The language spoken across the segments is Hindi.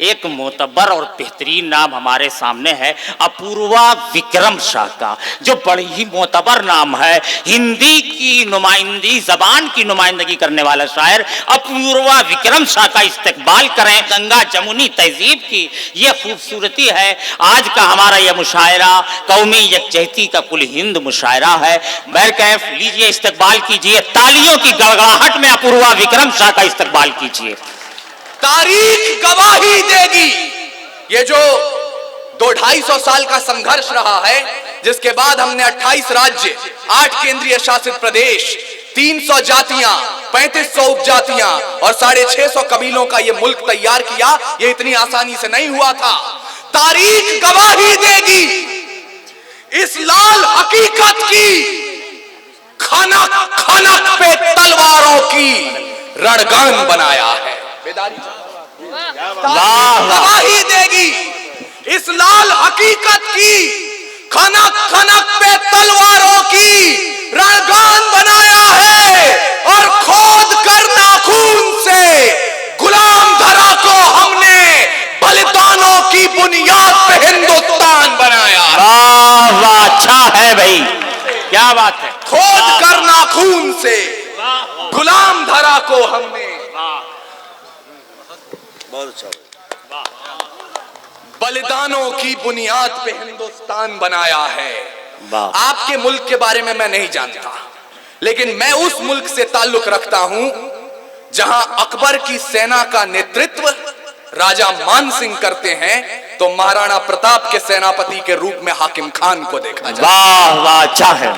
एक मोतबर और बेहतरीन नाम हमारे सामने है अपूर्वा विक्रम शाह का, जो बड़ी ही मोतबर नाम है। हिंदी की नुमाइंदी जबान की नुमाइंदगी करने वाला शायर अपूर्वा विक्रम शाह का इस्तकबाल करें। गंगा जमुनी तहजीब की ये खूबसूरती है। आज का हमारा यह मुशायरा कौमी यकजहती का कुल हिंद मुशायरा है। बैरकैफ लीजिए, इस्तकबाल कीजिए, तालियों की गड़गड़ाहट में अपूर्वा विक्रम शाह का इस्तकबाल कीजिए। तारीख गवाही देगी, ये जो 200-250 साल का संघर्ष रहा है, जिसके बाद हमने 28 राज्य, 8 केंद्रीय शासित प्रदेश, 300 जातियां, 3500 उपजातियां और 650 कबीलों का ये मुल्क तैयार किया। ये इतनी आसानी से नहीं हुआ था। तारीख गवाही देगी, इस लाल हकीकत की, खनक खनक पे तलवारों की रणगान बनाया है। गवाही देगी, इस लाल हकीकत की, खनक खनक पे तलवारों की रणगान बनाया है। और खोद कर नाखून से गुलाम धरा को हमने बलिदानों की बुनियाद पे हिंदुस्तान बनाया। वाह वाह, अच्छा है भाई, क्या बात है। खोद कर नाखून से गुलाम धरा को हमने बलिदानों की बुनियाद पे हिंदुस्तान बनाया है। आपके मुल्क के बारे में मैं नहीं जानता, लेकिन मैं उस मुल्क से ताल्लुक रखता हूं जहां अकबर की सेना का नेतृत्व राजा मान सिंह करते हैं, तो महाराणा प्रताप के सेनापति के रूप में हाकिम खान को देखा जाए। वाह वाह, अच्छा है।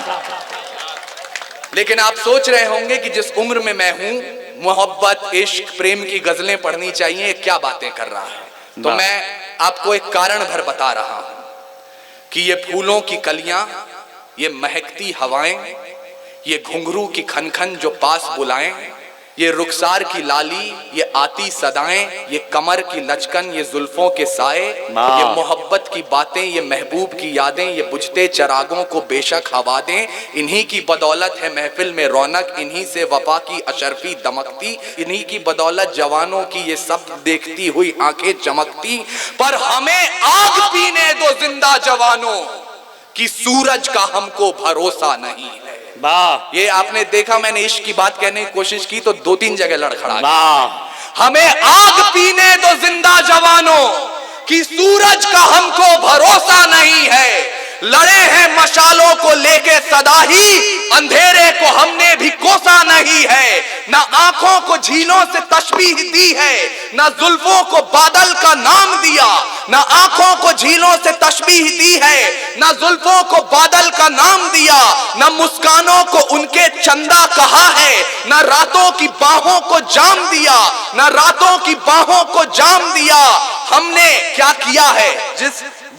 लेकिन आप सोच रहे होंगे कि जिस उम्र में मैं हूं, मोहब्बत, इश्क, प्रेम की गजलें पढ़नी चाहिए, क्या बातें कर रहा है। तो मैं आपको एक कारण भर बता रहा हूं कि ये फूलों की कलियां, ये महकती हवाएं, ये घुंघरू की खनखन जो पास बुलाएं, ये रुखसार की लाली, ये आती सदाएं, ये कमर की लचकन, ये जुल्फों के साए, ये मोहब्बत की बातें, ये महबूब की यादें, ये बुझते चरागों को बेशक हवा दें। इन्हीं की बदौलत है महफिल में रौनक, इन्हीं से वफा की अशरफी दमकती, इन्हीं की बदौलत जवानों की ये सब देखती हुई आंखें चमकती। पर हमें आग पीने दो जिंदा जवानों की, सूरज का हमको भरोसा नहीं है। ये आपने देखा, मैंने इश्क की बात कहने की कोशिश की तो 2-3 जगह लड़खड़ा। हमें आग पीने दो जिंदा जवानों की, सूरज का हमको भरोसा नहीं है। लड़े हैं मशालों को लेके सदा ही, अंधेरे को हमने भी कोसा नहीं है। ना आंखों को झीलों से तशबीह दी है, ना जुल्फों को बादल का नाम दिया। ना आंखों को झीलों से तशबीह दी है, ना जुल्फों को बादल का नाम दिया। ना मुस्कानों को उनके चंदा कहा है, ना रातों की बाहों को जाम दिया, ना रातों की बाहों को जाम दिया। हमने क्या किया है,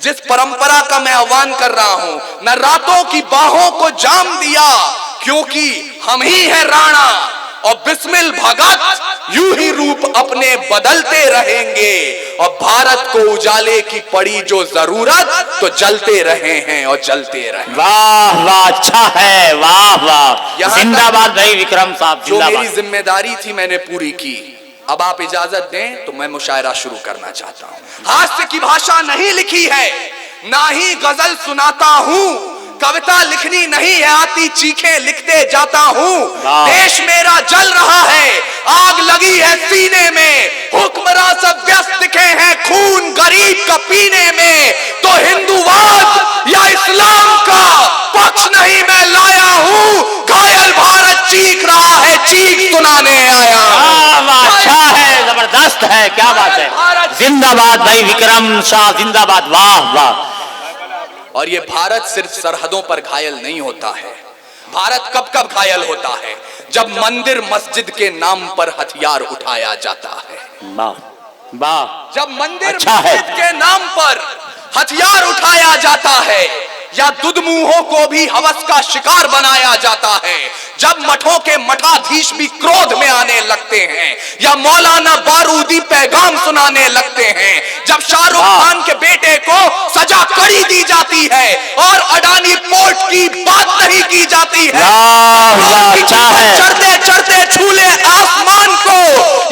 जिस परंपरा का मैं आह्वान कर रहा हूं, न रातों की बाहों को जाम दिया, क्योंकि हम ही हैं राणा और बिस्मिल भगत, यूं ही रूप अपने बदलते रहेंगे। और भारत को उजाले की पड़ी जो जरूरत, तो जलते रहे हैं और जलते रहे। वाह वाह, अच्छा है, वाह वाह, जिंदाबाद भाई विक्रम साहब। जो मेरी जिम्मेदारी थी मैंने पूरी की। अब आप इजाजत दें तो मैं मुशायरा शुरू करना चाहता हूं। हास्य की भाषा नहीं लिखी है, ना ही गजल सुनाता हूं, कविता लिखनी नहीं है आती, चीखें लिखते जाता हूं। देश मेरा जल रहा है, आग लगी है सीने में, हुक्मरान सब व्यस्त दिखे हैं खून गरीब का पीने में। तो हिंदूवाद या इस्लाम का पक्ष नहीं मैं लाया हूं, घायल भारत चीख रहा है, चीख सुनाने आया। अच्छा है, जबरदस्त है, क्या बात है। जिंदाबाद भाई विक्रम शाह, जिंदाबाद, वाह वाह। और ये भारत सिर्फ सरहदों पर घायल नहीं होता है। भारत कब कब घायल होता है, जब मंदिर मस्जिद के नाम पर हथियार उठाया जाता है। वाह, जब मंदिर मस्जिद के नाम पर हथियार उठाया जाता है, या दुधमुहों को भी हवस का शिकार बनाया जाता है, जब मठों के मठाधीश भी क्रोध में आने लगते हैं, या मौलाना बारूदी पैगाम सुनाने लगते हैं, जब शाहरुख खान के बेटे को सजा कड़ी दी जाती है और अडानी पोर्ट की बात नहीं की जाती है, चढ़ते चढ़ते छूले आसमान को,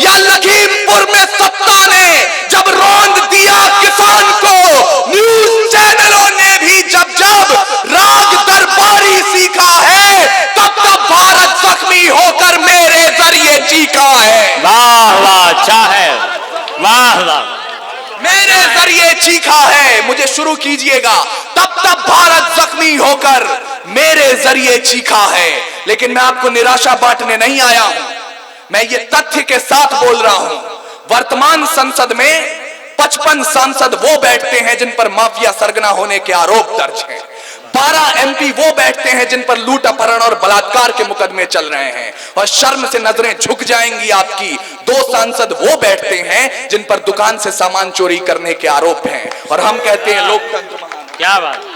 या लखीमपुर में सत्ता ने जब रोन मेरे जरिए चीखा है, मुझे शुरू कीजिएगा। तब तब भारत जख्मी होकर मेरे जरिए चीखा है। लेकिन मैं आपको निराशा बांटने नहीं आया हूं, मैं ये तथ्य के साथ बोल रहा हूं। वर्तमान संसद में 55 सांसद वो बैठते हैं जिन पर माफिया सरगना होने के आरोप दर्ज हैं। 12 एमपी वो बैठते हैं जिन पर लूट अपहरण और बलात्कार के मुकदमे चल रहे हैं, और शर्म से नजरें झुक जाएंगी आपकी। 2 सांसद वो बैठते हैं जिन पर दुकान से सामान चोरी करने के आरोप हैं, और हम कहते हैं लोकतंत्र महान। क्या बात।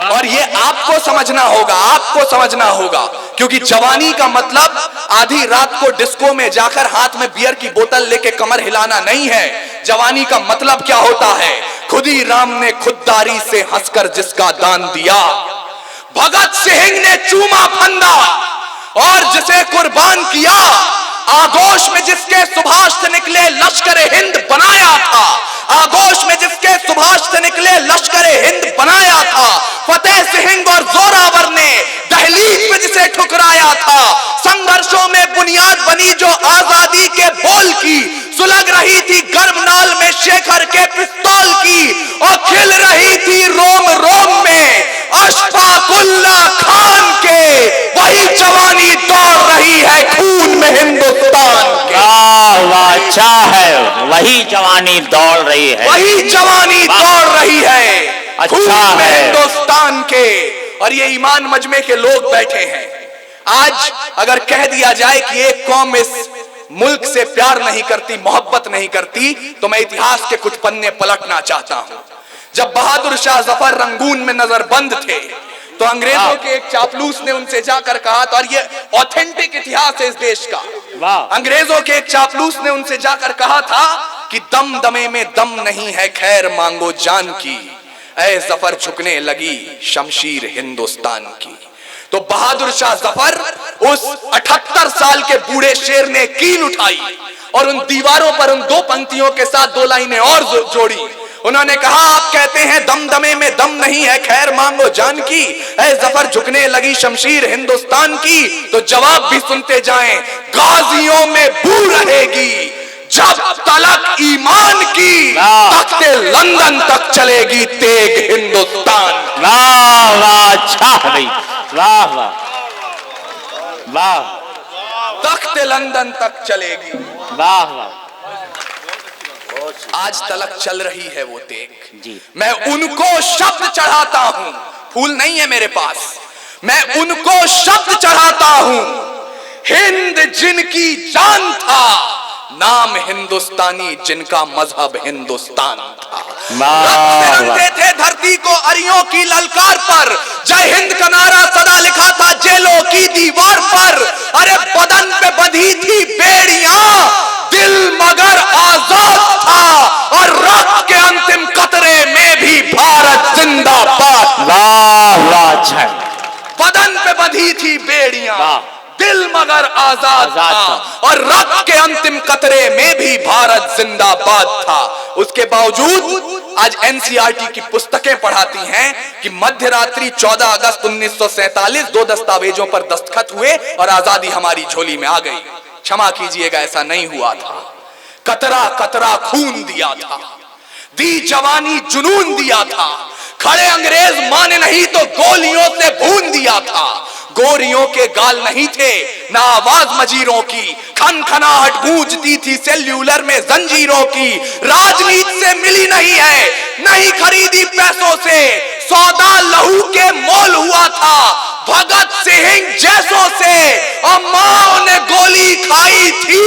और ये आपको समझना होगा, आपको समझना होगा, क्योंकि जवानी का मतलब आधी रात को डिस्को में जाकर हाथ में बियर की बोतल लेके कमर हिलाना नहीं है। जवानी का मतलब क्या होता है? खुदी राम ने खुददारी से हंसकर जिसका दान दिया, भगत सिंह ने चूमा फंदा और जिसे कुर्बान किया, आगोश में जिसके सुभाष से निकले लश्कर हिंद बनाया था, आगोश में जिसके सुभाष से निकले लश्कर हिंद बनाया था, फतेह सिंह और जोरावर ने दहलीज में जिसे ठुकराया था, संघर्षों में बुनियाद बनी जो आजादी के बोल की, सुलग रही थी गर्म नाल में शेखर के पिस्तौल की, और खिल रही थी रोम रोम में अशफाकुल्ला खान के, वही जवानी दौड़ रही है खून में हिंदुस्तान के। अच्छा है, वही जवानी दौड़ रही है, वही जवानी दौड़ रही है अच्छा खून में है हिंदुस्तान के। और ये ईमान मजमे के लोग बैठे हैं। आज अगर कह दिया जाए कि एक कौम इस मुल्क से प्यार नहीं करती, मोहब्बत नहीं करती, तो मैं इतिहास के कुछ पन्ने पलटना चाहता हूं। जब बहादुर शाह जफर रंगून में नजरबंद थे तो अंग्रेजों के एक चापलूस ने उनसे जाकर कहा था, और ये ऑथेंटिक इतिहास है इस देश का, अंग्रेजों के एक चापलूस ने उनसे जाकर कहा था कि दम दमे में दम नहीं है, खैर मांगो जान की, ऐ जफर झुकने लगी शमशीर हिंदुस्तान की। तो बहादुर शाह जफर उस 78 साल के बूढ़े शेर ने कील उठाई और उन दीवारों पर उन 2 पंक्तियों के साथ 2 लाइनें और जोड़ी। उन्होंने कहा, आप कहते हैं दमदमे में दम नहीं है, खैर मांगो जान की, ऐ जफर झुकने लगी शमशीर हिंदुस्तान की। तो जवाब भी सुनते जाएं, गाजियों में बू रहेगी जब तलक ईमान की, तख्ते लंदन तक चलेगी तेग हिंदुस्तान। वाह वाह, अच्छा भाई, वाह वाह वाह, तख्ते लंदन तक चलेगी, वाह वाह। आज तलक चल रही है वो तेग जी। मैं उनको शब्द चढ़ाता हूं, फूल नहीं है मेरे पास, मैं उनको शब्द चढ़ाता हूं। हिंद जिनकी जान था, नाम हिंदुस्तानी जिनका मजहब हिंदुस्तान था। रंगते थे धरती को अरियों की ललकार पर, जय हिंद का नारा सदा लिखा था जेलों की दीवार पर। अरे बदन पे बंधी थी बेड़ियां, दिल मगर आजाद था, और रक्त के अंतिम कतरे में भी भारत जिंदाबाद। वाह वाह, अच्छा। बदन पे बंधी थी बेड़ियां, दिल मगर आजाद था, और रक्त के अंतिम कतरे में भी भारत जिंदाबाद था। उसके बावजूद आज एनसीईआरटी की पुस्तकें पढ़ाती हैं कि मध्य रात्रि 14 अगस्त 1947 2 दस्तावेजों पर दस्तखत हुए और आजादी हमारी झोली में आ गई। क्षमा कीजिएगा, ऐसा नहीं हुआ था। कतरा कतरा खून दिया था, दी जवानी जुनून दिया था, खड़े अंग्रेज माने नहीं तो गोलियों से भून दिया था। गोरियों के गाल नहीं थे ना आवाज मजीरों की, खनखनाहट गूंजती थी सेल्यूलर में जंजीरों की। राजनीति से मिली नहीं है, नहीं खरीदी पैसों से, सौदा लहू के मोल हुआ था भगत सिंह जैसों से। और मां ने गोली खाई थी,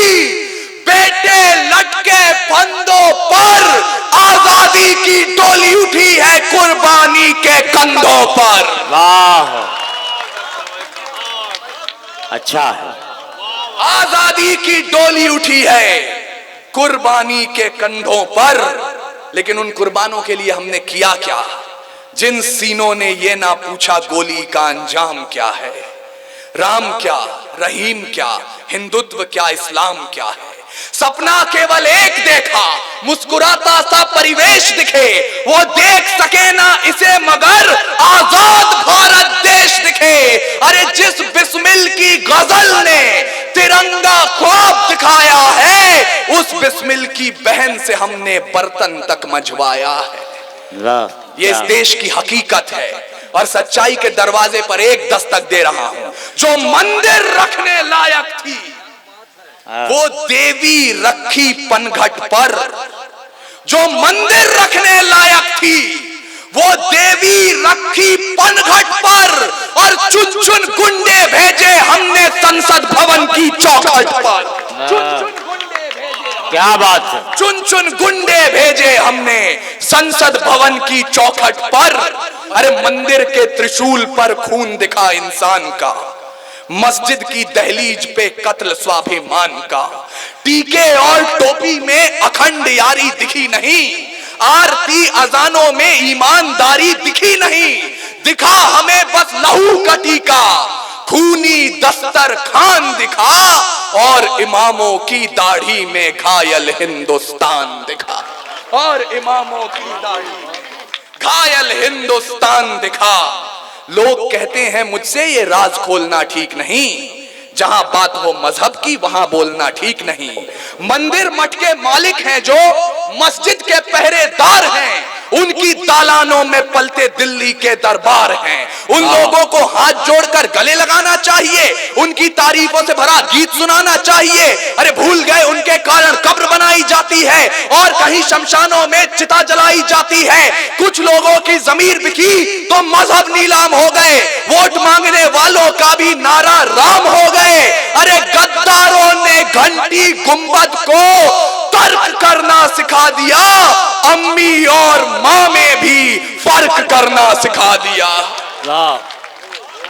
बेटे लटके फंदों पर, आजादी की डोली उठी है कुर्बानी के कंधों पर। वाह, अच्छा है। आजादी की डोली उठी है कुर्बानी के कंधों पर। लेकिन उन कुर्बानों के लिए हमने किया क्या? जिन सीनों ने ये ना पूछा गोली का अंजाम क्या है, राम क्या, रहीम क्या, हिंदुत्व क्या, इस्लाम क्या है। सपना केवल एक देखा, मुस्कुराता सा परिवेश दिखे, वो देख सके ना इसे मगर आजाद भारत देश दिखे। अरे जिस बिस्मिल की गजल ने तिरंगा ख्वाब दिखाया है, उस बिस्मिल की बहन से हमने बर्तन तक मंजवाया है। ये इस देश की हकीकत है और सच्चाई के दरवाजे पर एक दस्तक दे रहा हूं। जो मंदिर रखने लायक थी वो देवी रखी पनघट पर, जो मंदिर रखने लायक थी वो देवी रखी पनघट पर, और चुन चुन गुंडे भेजे हमने संसद भवन की चौखट पर। चुन चुन गुंडे भेजे, क्या बात है, चुन चुन गुंडे भेजे हमने संसद भवन की चौखट पर। अरे मंदिर के त्रिशूल पर खून दिखा इंसान का, मस्जिद की दहलीज पे कत्ल स्वाभिमान का, टीके और टोपी में अखंड यारी दिखी नहीं, आरती अजानों में ईमानदारी दिखी नहीं, दिखा हमें बस लहू का टीका, खूनी दस्तर खान दिखा, और इमामों की दाढ़ी में घायल हिंदुस्तान दिखा, और इमामों की दाढ़ी में घायल हिंदुस्तान दिखा। लोग कहते हैं मुझसे ये राज खोलना ठीक नहीं, जहां बात हो मजहब की वहां बोलना ठीक नहीं। मंदिर मठ के मालिक हैं जो मस्जिद के पहरेदार हैं, उनकी दालानों में पलते दिल्ली के दरबार हैं। उन लोगों को हाथ जोड़कर गले लगाना चाहिए, उनकी तारीफों से भरा गीत सुनाना चाहिए। अरे भूल गए उनके कारण कब्र बनाई जाती है और कहीं शमशानों में चिता जलाई जाती है। कुछ लोगों की जमीर बिकी तो मजहब नीलाम हो गए, वोट मांगने वालों का भी नारा राम हो गए। अरे गद्दारों ने घंटी गुंबद को तर्क करना सिखा दिया, अम्मी और माँ में भी फर्क करना सिखा दिया।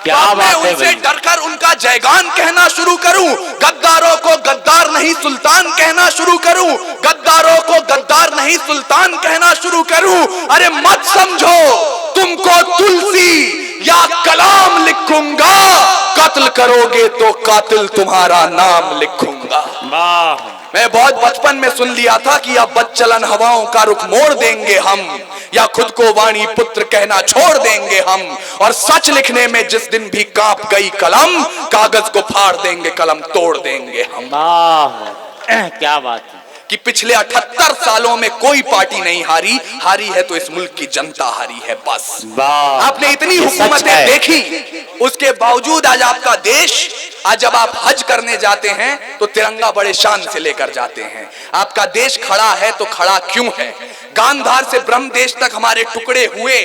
क्या बात है, उनसे डरकर उनका जयगान कहना शुरू करूं, गद्दारों को गद्दार नहीं सुल्तान कहना शुरू करूं, गद्दारों को गद्दार नहीं सुल्तान कहना शुरू करूं। अरे मत समझो तुमको तुलसी या कलाम लिखूंगा, कत्ल करोगे तो कातिल तुम्हारा नाम लिखूंगा। मैं बहुत बचपन में सुन लिया था कि अब बदचलन हवाओं का रुख मोड़ देंगे हम, या खुद को वाणी पुत्र कहना छोड़ देंगे हम, और सच लिखने में जिस दिन भी कांप गई कलम, कागज को फाड़ देंगे कलम तोड़ देंगे हम। क्या बात है कि पिछले 78 सालों में कोई पार्टी नहीं हारी, हारी है तो इस मुल्क की जनता हारी है बस। आपने इतनी हुकूमतें देखी, उसके बावजूद आज आपका देश, आज जब आप हज करने जाते हैं तो तिरंगा बड़े शान से लेकर जाते हैं। आपका देश खड़ा है तो खड़ा क्यों है? गांधार से ब्रह्मदेश तक हमारे टुकड़े हुए,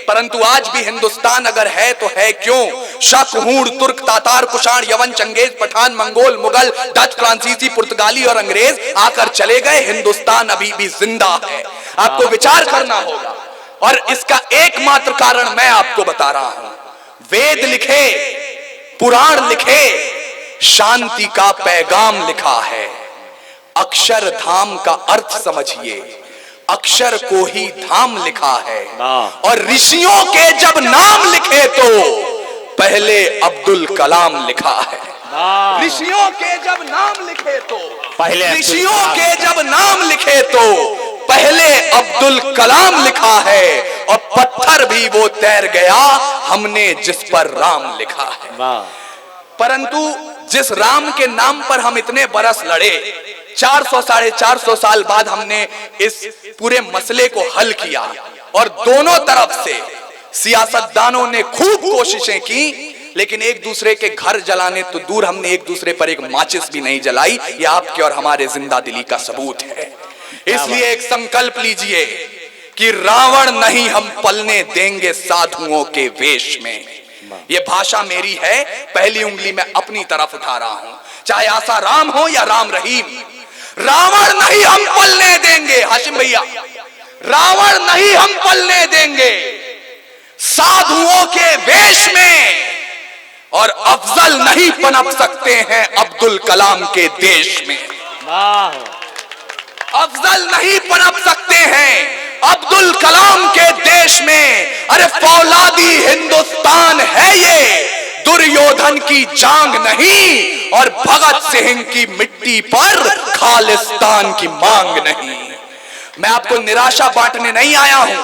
परंतु आज भी हिंदुस्तान अगर है तो है क्यों? शक, हूण, तुर्क, तातार, कुषाण, यवन, चंगेज, पठान, मंगोल, मुगल, डच, फ्रांसीसी, पुर्तगाली और अंग्रेज आकर चले गए, हिंदुस्तान अभी भी जिंदा है। आपको विचार करना होगा, और इसका एकमात्र कारण मैं आपको बता रहा हूं। वेद लिखे, पुराण लिखे, शांति का पैगाम लिखा है। अक्षरधाम का अर्थ समझिए, अक्षर को ही धाम लिखा है। और ऋषियों के जब नाम लिखे तो पहले अब्दुल कलाम लिखा है। ऋषियों के जब नाम लिखे तो पहले, ऋषियों के जब नाम लिखे तो पहले अब्दुल कलाम लिखा है। और पत्थर भी वो तैर गया, हमने जिस पर राम लिखा है। परंतु जिस राम के नाम पर हम इतने बरस लड़े, 400 साढ़े 400 साल बाद हमने इस पूरे मसले को हल किया, और दोनों तरफ से सियासतदानों ने खूब कोशिशें की, लेकिन एक दूसरे के घर जलाने तो दूर, हमने एक दूसरे पर एक माचिस भी नहीं जलाई। ये आपके और हमारे जिंदा दिली का सबूत है। इसलिए एक संकल्प लीजिए कि रावण नहीं हम पलने देंगे साधुओं के वेश में। ये भाषा मेरी है, पहली उंगली मैं अपनी तरफ उठा रहा हूं, चाहे आसा राम हो या राम रहीम। रावण नहीं हम पलने देंगे, हाशिम भैया, रावण नहीं हम पलने देंगे साधुओं के वेश में। और अफजल नहीं पनप सकते हैं अब्दुल कलाम के देश में। अफजल नहीं पनप सकते हैं अब्दुल कलाम के देश में। अरे फौलादी हिंदुस्तान है ये, दुर्योधन की जांग नहीं, और भगत सिंह की मिट्टी पर खालिस्तान की मांग नहीं। मैं आपको निराशा बांटने नहीं आया हूं,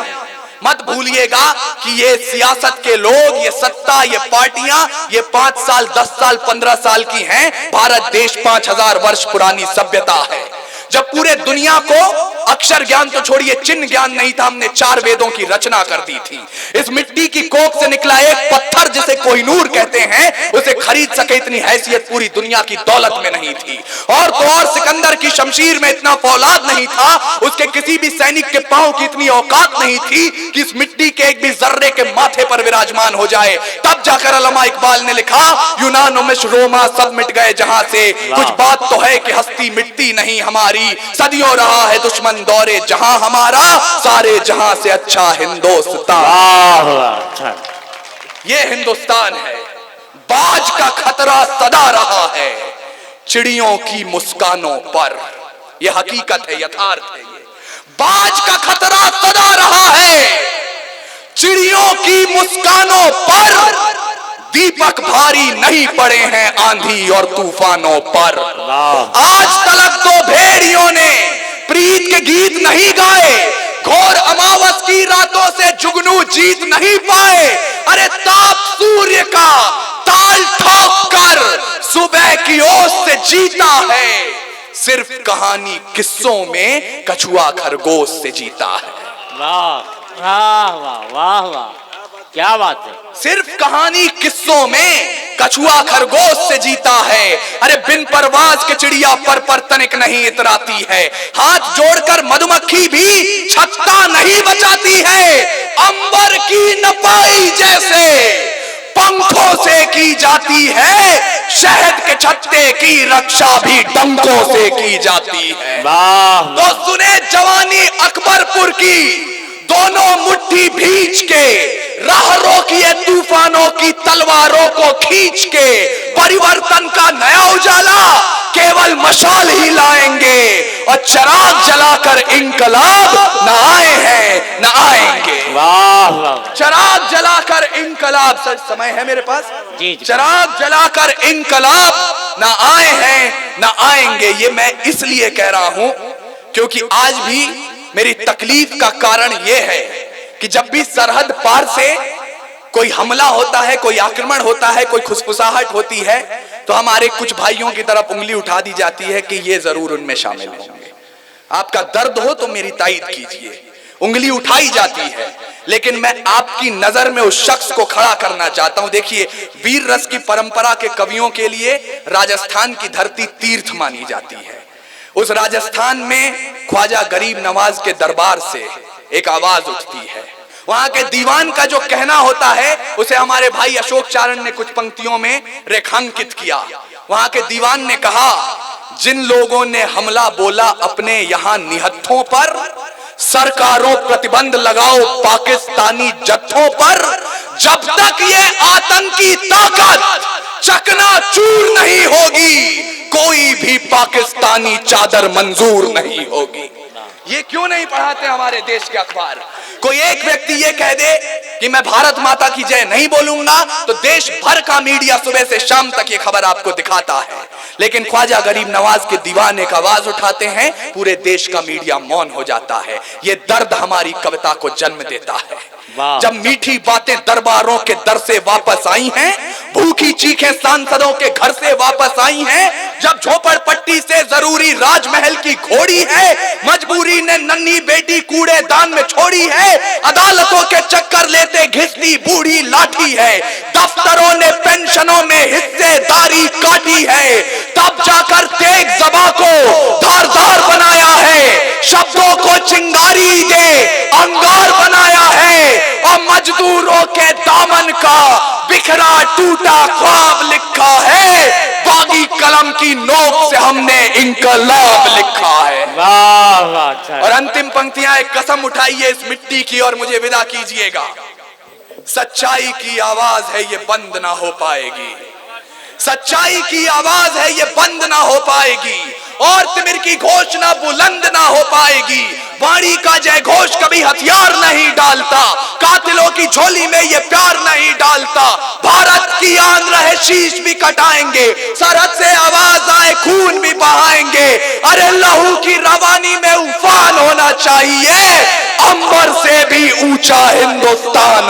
मत भूलिएगा कि ये सियासत के लोग, ये सत्ता, ये पार्टियां, ये 5 साल 10 साल 15 साल की हैं। भारत देश 5000 वर्ष पुरानी सभ्यता है। जब पूरे दुनिया को अक्षर ज्ञान तो छोड़िए, चिन्ह ज्ञान नहीं था, हमने 4 वेदों की रचना कर दी थी। इस मिट्टी की कोख से निकला एक पत्थर जिसे कोहिनूर कहते हैं, उसे खरीद सके इतनी हैसियत पूरी दुनिया की दौलत में नहीं थी। और तो और सिकंदर की शमशीर में इतना फौलाद नहीं था, उसके किसी भी सैनिक के पांव की इतनी औकात नहीं थी कि इस मिट्टी के एक भी जर्रे के माथे पर विराजमान हो जाए। तब जाकर अल्लामा इकबाल ने लिखा, यूनान मिस्र रोमा सब मिट गए जहां से, कुछ बात तो है कि हस्ती मिटती नहीं हमारी, सदियों रहा है दुश्मन दौरे जहां हमारा, सारे जहां से अच्छा हिंदुस्तान। ये हिंदुस्तान है। बाज का खतरा सदा रहा है चिड़ियों की मुस्कानों पर। यह हकीकत है, यथार्थ है। ये बाज का खतरा सदा रहा है चिड़ियों की मुस्कानों पर। दीपक भारी नहीं पड़े हैं आंधी और तूफानों पर। आज तलक तो भेड़ियों ने प्रीत के गीत नहीं गाए, घोर अमावस की रातों से जुगनू जीत नहीं पाए। अरे ताप सूर्य का ताल ठोक कर सुबह की ओस से जीता है, सिर्फ कहानी किस्सों में कछुआ खरगोश से जीता है। वाह वाह वाह वाह वाह, क्या बात है। सिर्फ कहानी किस्सों में कछुआ खरगोश से जीता है। अरे बिन परवाज के चिड़िया पर तनिक नहीं इतराती है, हाथ जोड़कर मधुमक्खी भी छत्ता नहीं बचाती है। अंबर की नपाई जैसे पंखों से की जाती है, शहद के छत्ते की रक्षा भी डंकों से की जाती है। तो सुने जवानी अकबरपुर की, दोनों मुट्ठी भींच के राह रोकिए तूफानों की तलवारों को खींच के। परिवर्तन का नया उजाला केवल मशाल ही लाएंगे, और चिराग जलाकर इंकलाब न आए हैं न आएंगे। वाह वाह, चिराग जलाकर इंकलाब, समय है मेरे पास जी। चिराग जलाकर इंकलाब न आए हैं न आएंगे। ये मैं इसलिए कह रहा हूं क्योंकि आज भी मेरी तकलीफ का कारण यह है कि जब भी सरहद पार से कोई हमला होता है, कोई आक्रमण होता है, कोई खुसफुसाहट होती है, तो हमारे कुछ भाइयों की तरफ उंगली उठा दी जाती है कि ये जरूर उनमें शामिल होंगे। आपका दर्द हो तो मेरी तायीद कीजिए, उंगली उठाई जाती है। लेकिन मैं आपकी नजर में उस शख्स को खड़ा करना चाहता हूं। देखिए, वीर रस की परंपरा के कवियों के लिए राजस्थान की धरती तीर्थ मानी जाती है। उस राजस्थान में ख्वाजा गरीब नवाज के दरबार से एक आवाज उठती है। वहां के दीवान का जो कहना होता है उसे हमारे भाई अशोक चारण ने कुछ पंक्तियों में रेखांकित किया। वहां के दीवान ने कहा, जिन लोगों ने हमला बोला अपने यहां निहत्थों पर, सरकारों प्रतिबंध लगाओ पाकिस्तानी जत्थों पर। जब तक ये आतंकी ताकत चकनाचूर नहीं होगी, कोई भी पाकिस्तानी चादर मंजूर नहीं होगी। ये क्यों नहीं पढ़ाते हमारे देश के अखबार? कोई एक व्यक्ति ये कह दे कि मैं भारत माता की जय नहीं बोलूंगा, तो देश भर का मीडिया सुबह से शाम तक ये खबर आपको दिखाता है। लेकिन ख्वाजा गरीब नवाज के दीवान एक आवाज उठाते हैं, पूरे देश का मीडिया मौन हो जाता है। ये दर्द हमारी कविता को जन्म देता है। जब मीठी बातें दरबारों के दर से वापस आई हैं, भूखी चीखें सांसदों के घर से वापस आई हैं, जब झोपड़पट्टी से जरूरी राजमहल की घोड़ी है, मजबूरी ने नन्ही बेटी कूड़ेदान में छोड़ी है, अदालतों के चक्कर लेते घिसती बूढ़ी लाठी है, दफ्तरों ने पेंशनों में हिस्सेदारी काटी है, तब जाकर तेग ज़बां को धारदार बनाया है, शब्दों को चिंगारी दे अंगार बनाया है, और मजदूरों के दामन का बिखरा टूटा ख्वाब लिखा है। बागी कलम की नोक से हमने इनकलाब लिखा है। वाह वाह। और अंतिम पंक्तियां, एक कसम उठाइए इस मिट्टी की और मुझे विदा कीजिएगा। सच्चाई की आवाज है, ये बंद ना हो पाएगी। सच्चाई की आवाज है, ये बंद ना हो पाएगी। और तिमिर की घोषणा बुलंद ना हो पाएगी। वाणी का जय घोष कभी हथियार नहीं डालता, कातिलों की झोली में ये प्यार नहीं डालता। भारत की आन रहे शीश भी कटाएंगे, सरहद से आवाज आए खून भी बहाएंगे। अरे लहू की रवानी में उफान होना चाहिए, अंबर से भी ऊंचा हिंदुस्तान